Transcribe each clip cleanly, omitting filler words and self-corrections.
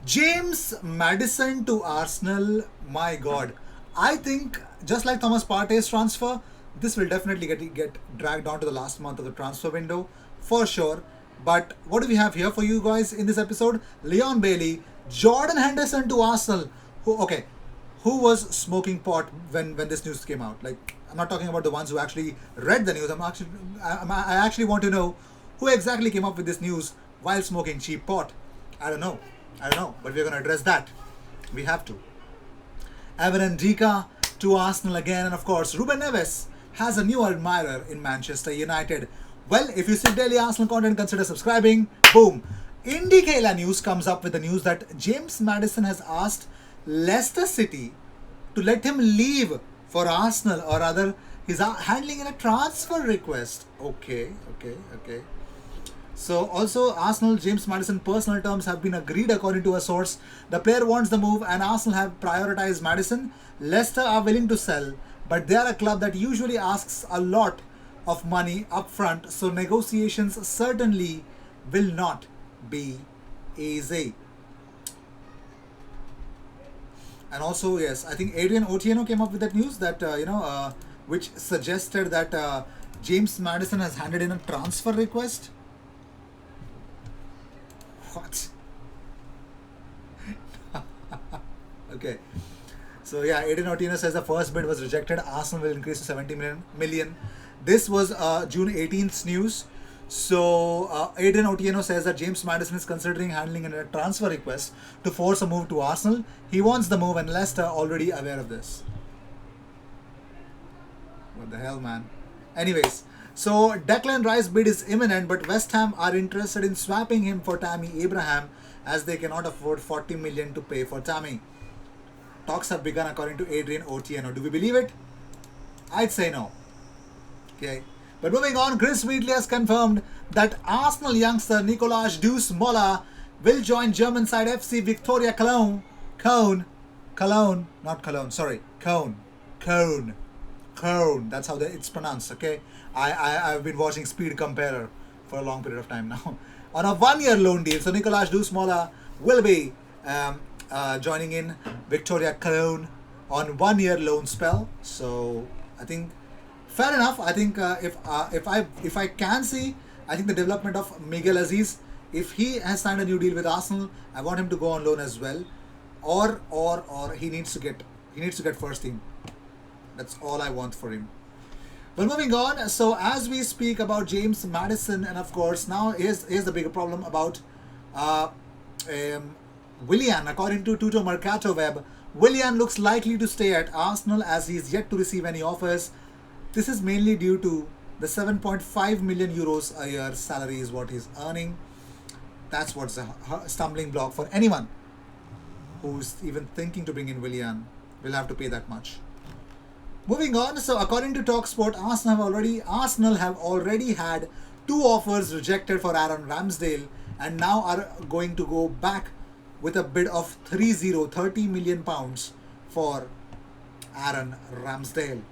James Maddison to Arsenal, my God. I think just like Thomas Partey's transfer, this will definitely get dragged on to the last month of the transfer window for sure. But what do we have here for you guys in this episode? Leon Bailey, Jordan Henderson to Arsenal. Who was smoking pot when this news came out? Like, I'm not talking about the ones who actually read the news. I actually want to know who exactly came up with this news while smoking cheap pot. I don't know. But we're going to address that. We have to. Evan and Xhaka to Arsenal again. And of course, Ruben Neves has a new admirer in Manchester United. Well, if you seek daily Arsenal content, consider subscribing. Boom. IndyKayla News comes up with the news that James Maddison has asked Leicester City to let him leave for Arsenal, or rather, he's handling in a transfer request. Okay. So also Arsenal, James Maddison personal terms have been agreed according to a source. The player wants the move and Arsenal have prioritized Maddison. Leicester are willing to sell, but they are a club that usually asks a lot of money up front, so negotiations certainly will not be easy. And also, yes, I think Adrian Otieno came up with that news that, which suggested that James Maddison has handed in a transfer request. What? Okay. So yeah, Adrian Otieno says the first bid was rejected. Arsenal will increase to 70 million. This was June 18th news. So Adrian Otieno says that James Maddison is considering handling a transfer request to force a move to Arsenal. He wants the move and Leicester are already aware of this. What the hell, man? Anyways, so Declan Rice bid is imminent, but West Ham are interested in swapping him for Tammy Abraham as they cannot afford 40 million to pay for Tammy. Talks have begun according to Adrian Otieno. Do we believe it? I'd say no. Okay. But moving on, Chris Wheatley has confirmed that Arsenal youngster Nikolas will join German side FC Victoria Cologne. Cologne. That's how it's pronounced, okay? I've been watching Speed Comparer for a long period of time now. On a one-year loan deal, so Nikolas will be joining in Victoria Cologne on 1 year loan spell. So I think fair enough. I think if I can see, I think the development of Miguel Aziz, if he has signed a new deal with Arsenal, I want him to go on loan as well, or he needs to get first team. That's all I want for him. Well, moving on. So as we speak about James Maddison, and of course now here's the bigger problem about Willian. According to Tutto Mercato Web, Willian looks likely to stay at Arsenal as he is yet to receive any offers. This is mainly due to the 7.5 million euros a year salary is what he's earning. That's what's a stumbling block for anyone who's even thinking to bring in Willian. Will have to pay that much. Moving on, so according to TalkSport, Arsenal have already had 2 offers rejected for Aaron Ramsdale and now are going to go back with a bid of 30 million pounds for Aaron Ramsdale.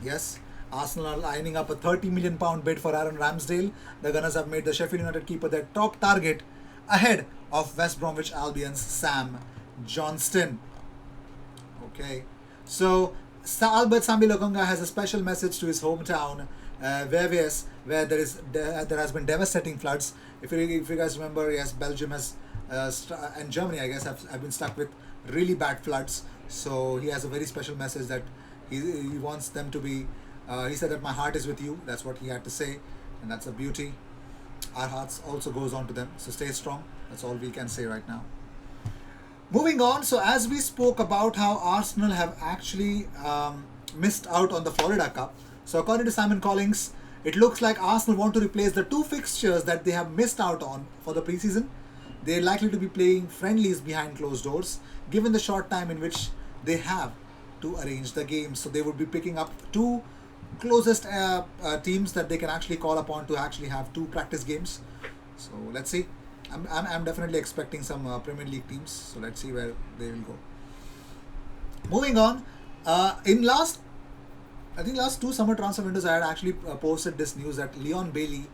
Yes, Arsenal are lining up a 30 million pound bid for Aaron Ramsdale. The Gunners have made the Sheffield United keeper their top target ahead of West Bromwich Albion's Sam Johnston. Okay, so Albert Sambi Lokonga has a special message to his hometown, where there has been devastating floods. If you guys remember, yes, Belgium has and Germany, I guess, have been stuck with really bad floods. So he has a very special message that he wants them to be. He said that my heart is with you. That's what he had to say, and that's a beauty. Our hearts also goes on to them. So stay strong. That's all we can say right now. Moving on, so as we spoke about how Arsenal have actually missed out on the Florida Cup. So according to Simon Collins, it looks like Arsenal want to replace the 2 fixtures that they have missed out on for the preseason. They are likely to be playing friendlies behind closed doors, given the short time in which they have to arrange the games. So they would be picking up 2 closest teams that they can actually call upon to actually have 2 practice games. So let's see. I'm definitely expecting some Premier League teams. So let's see where they will go. Moving on, last 2 summer transfer windows, I had actually posted this news that Leon Bailey,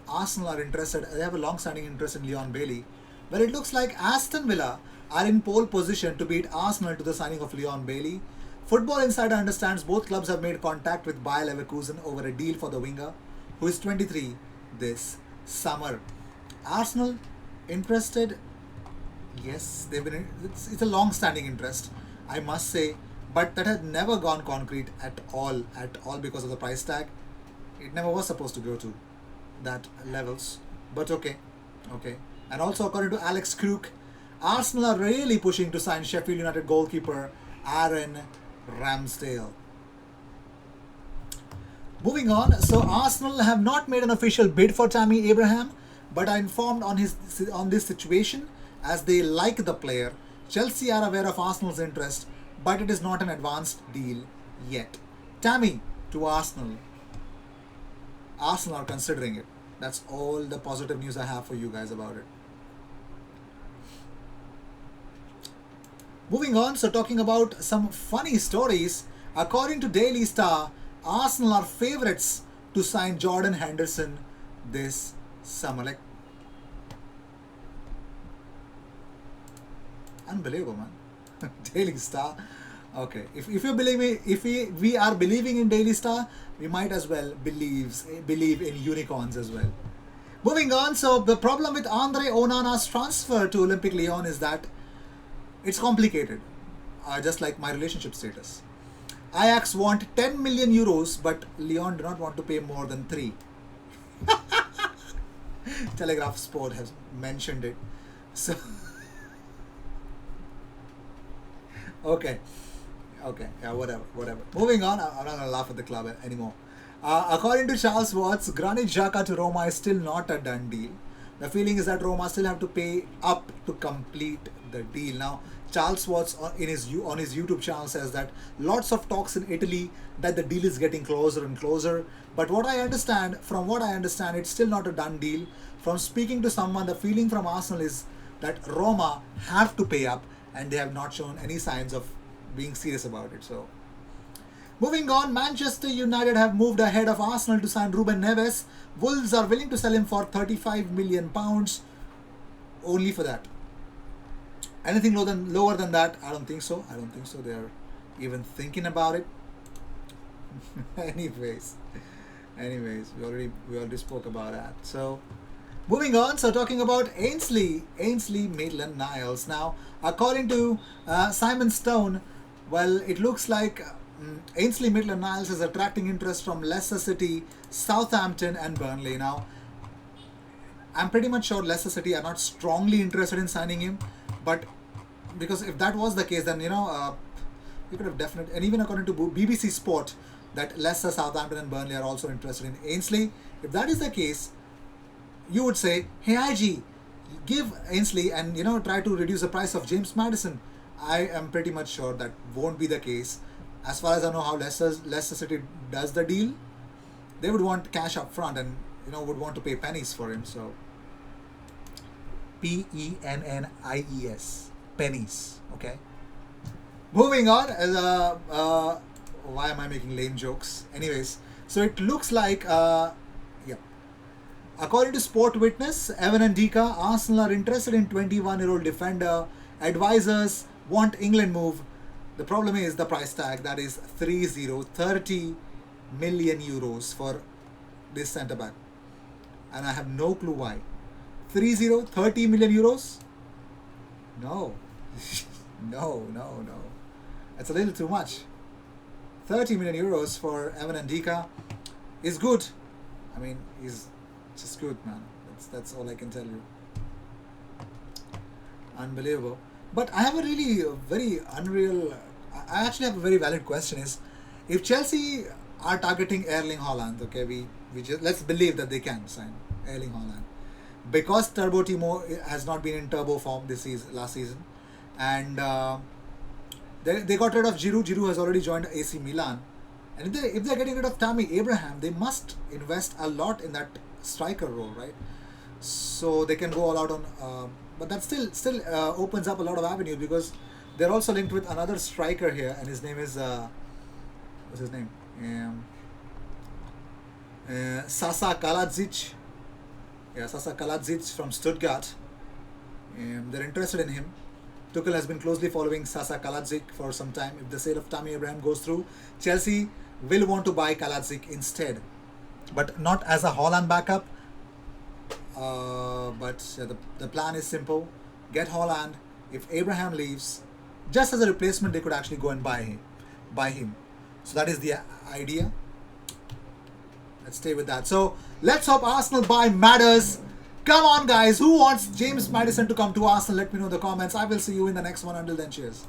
Arsenal are interested. They have a long-standing interest in Leon Bailey, Well, it looks like Aston Villa are in pole position to beat Arsenal to the signing of Leon Bailey. Football Insider understands both clubs have made contact with Bayer Leverkusen over a deal for the winger, who is 23 this summer. Arsenal interested? Yes, they've been. It's a long-standing interest, I must say, but that had never gone concrete at all because of the price tag. It never was supposed to go to that levels, but okay, okay. And also, according to Alex Crook, Arsenal are really pushing to sign Sheffield United goalkeeper Aaron Ramsdale. Moving on, so Arsenal have not made an official bid for Tammy Abraham, but are informed on this situation as they like the player. Chelsea are aware of Arsenal's interest, but it is not an advanced deal yet. Tammy to Arsenal. Arsenal are considering it. That's all the positive news I have for you guys about it. Moving on, so talking about some funny stories. According to Daily Star, Arsenal are favourites to sign Jordan Henderson this summer. Like, unbelievable, man. Daily Star. Okay, if you believe me, if we are believing in Daily Star, we might as well believe in unicorns as well. Moving on, so the problem with Andre Onana's transfer to Olympique Lyon is that it's complicated, just like my relationship status. Ajax want 10 million euros, but Lyon do not want to pay more than 3. Telegraph Sport has mentioned it. So, okay, yeah, whatever. Moving on, I'm not gonna laugh at the club anymore. According to Charles Watts, Granit Xhaka to Roma is still not a done deal. The feeling is that Roma still have to pay up to complete the deal. Now, Charles Watts on his YouTube channel says that lots of talks in Italy that the deal is getting closer and closer. But from what I understand, it's still not a done deal. From speaking to someone, the feeling from Arsenal is that Roma have to pay up, and they have not shown any signs of being serious about it. So, moving on, Manchester United have moved ahead of Arsenal to sign Ruben Neves. Wolves are willing to sell him for £35 million only for that. Anything lower than that, I don't think so. They are even thinking about it. Anyways, we already spoke about that. So, moving on, so talking about Ainsley Maitland-Niles. Now, according to Simon Stone, well, it looks like Ainsley Maitland-Niles is attracting interest from Leicester City, Southampton and Burnley. Now, I'm pretty much sure Leicester City are not strongly interested in signing him, but because if that was the case, then you could have definitely, and even according to BBC Sport, that Leicester, Southampton and Burnley are also interested in Ainsley. If that is the case, you would say, hey IG, give Ainsley and try to reduce the price of James Maddison. I am pretty much sure that won't be the case. As far as I know how Leicester City does the deal, they would want cash up front and would want to pay pennies for him. So pennies, pennies. Okay. Moving on. Why am I making lame jokes? Anyways, so it looks like according to Sport Witness, Evan and Dika, Arsenal are interested in 21-year-old defender. Advisors want England move. The problem is the price tag, that is 30 million euros for this centre back, and I have no clue why. 30 million euros? No. no. That's a little too much. 30 million euros for Evan and Dika is good. I mean, he's just good, man. That's all I can tell you. Unbelievable. But I have I actually have a very valid question. Is if Chelsea are targeting Erling Haaland, okay, we just let's believe that they can sign Erling Haaland, because Turbo Timo has not been in turbo form last season, and they got rid of Giroud. Giroud has already joined AC Milan, and if they're getting rid of Tammy Abraham, they must invest a lot in that striker role, right? So they can go all out on. But that still opens up a lot of avenue, because they're also linked with another striker here, and his name is what's his name? Sasa Kaladzic. Yeah, Sasa Kaladzic from Stuttgart. They're interested in him. Tuchel has been closely following Sasa Kalajic for some time. If the sale of Tammy Abraham goes through, Chelsea will want to buy Kalajic instead, but not as a Haaland backup. The plan is simple: get Haaland. If Abraham leaves, just as a replacement, they could actually go and buy him. So that is the idea. Let's stay with that. So let's hope Arsenal buy matters. Come on, guys. Who wants James Madison to come to Arsenal? Let me know in the comments. I will see you in the next one. Until then, cheers.